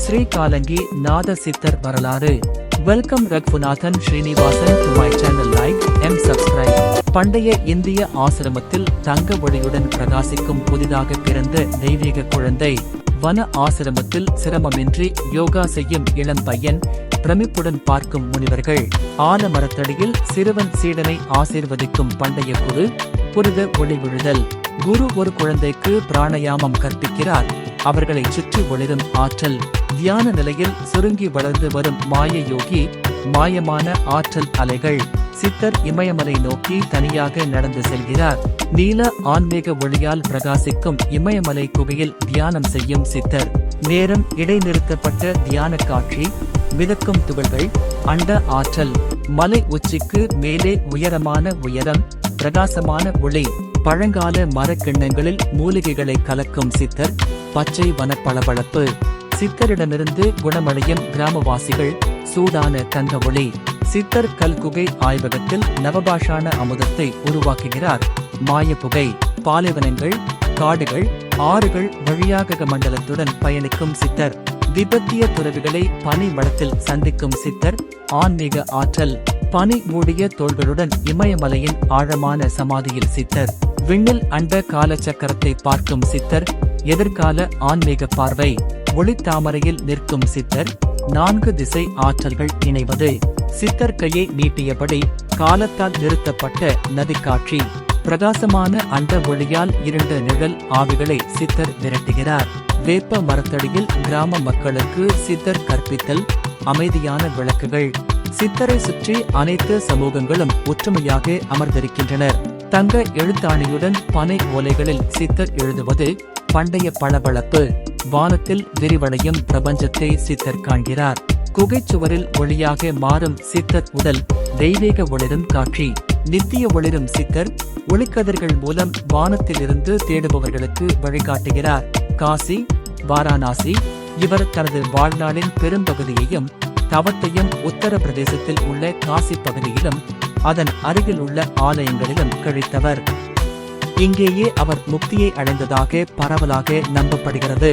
ஸ்ரீகாலங்கி நாத சித்தர் வரலாறு. Welcome Raghunathan Srinivasan to my channel. Like and subscribe. பண்டைய இந்திய ஆசிரமத்தில் தங்க ஒளியுடன் பிரகாசிக்கும் புதிதாக பிறந்த தெய்வீக குழந்தை. வன ஆசிரமத்தில் சிரமமின்றி யோகா செய்யும் இளம் பையன். பிரமிப்புடன் பார்க்கும் முனிவர்கள். ஆலமரத்தடியில் சிறுவன் சீடனை ஆசீர்வதிக்கும் பண்டைய குரு. புனித ஒளி விழுதல். குரு ஒரு குழந்தைக்கு பிராணயாமம் கற்பிக்கிறார். அவர்களை சுற்றி ஒளிரும் ஆற்றல். தியான நிலையில் சுருங்கி வளர்ந்து வரும் மாய யோகி. மாயமான ஆற்றல் அலைகள். சித்தர் இமயமலை நோக்கி தனியாக நடந்து செல்கிறார். நீல ஆன்மீக ஒளியால் பிரகாசிக்கும் இமயமலை குகையில் தியானம் செய்யும் சித்தர். நேரம் இடைநிறுத்தப்பட்ட தியான காட்சி. மிதக்கும் துகள்கள். அண்ட ஆற்றல். மலை உச்சிக்கு மேலே உயரமான உயரம். பிரகாசமான ஒளி. பழங்கால மரக்கிண்ணங்களில் மூலிகைகளை கலக்கும் சித்தர். பச்சை வன பளபளப்பு. சித்தரிடமிருந்து குணமடையும் கிராமவாசிகள். சூடான தங்க ஒளி. சித்தர் கல்குகை ஆய்வகத்தில் நவபாஷான அமுதத்தை உருவாக்குகிறார். மாயப்புகை. பாலைவனங்கள், காடுகள், ஆறுகள் வழியாக மண்டலத்துடன் பயணிக்கும் சித்தர். திபெத்திய துறவிகளை பனி வளத்தில் சந்திக்கும் சித்தர். ஆன்மீக ஆற்றல். பனி மூடிய தோள்களுடன் இமயமலையின் ஆழமான சமாதியில் சித்தர். விண்ணில் அண்ட கால சக்கரத்தை பார்க்கும் சித்தர். எதிர்கால ஆன்மீக பார்வை. ஒளித்தாமரையில் நிற்கும் சித்தர். 4 திசை ஆற்றல்கள் இணைவது. சித்தர் கையை நீட்டியபடி காலத்தால் நிறுத்தப்பட்ட நதி காட்சி. பிரகாசமான அண்ட ஒளியால் இருண்ட நிழல் ஆவிகளை சித்தர் விரட்டுகிறார். வேப்ப மரத்தடியில் கிராம மக்களுக்கு சித்தர் கற்பித்தல். அமைதியான விளக்குகள். சித்தரை சுற்றி அனைத்து சமூகங்களும் ஒற்றுமையாக அமர்ந்திருக்கின்றனர். தங்க எழுத்தாணியுடன் பனை ஓலைகளில் சித்தர் எழுதுவது. பண்டைய பளபளப்பு. வானத்தில் விரிவடையும் பிரபஞ்சத்தை சித்தர் காண்கிறார். குகைச்சுவரில் ஒளியாக மாறும் சித்தர் உடல். தெய்வீக ஒளிரும் காட்சி. நித்திய ஒளிரும் சித்தர். ஒளிக்கதிர்கள் மூலம் வானத்திலிருந்து தேடுபவர்களுக்கு வழிகாட்டுகிறார். காசி, வாரணாசி. இவர் தனது வாழ்நாளின் பெரும்பகுதியையும் தவத்தையும் உத்தரப்பிரதேசத்தில் உள்ள காசி பகுதியிலும் அதன் அருகில் உள்ள ஆலயங்களிலும் கழித்தவர். இங்கேயே அவர் முக்தியை அடைந்ததாக பரவலாக நம்பப்படுகிறது.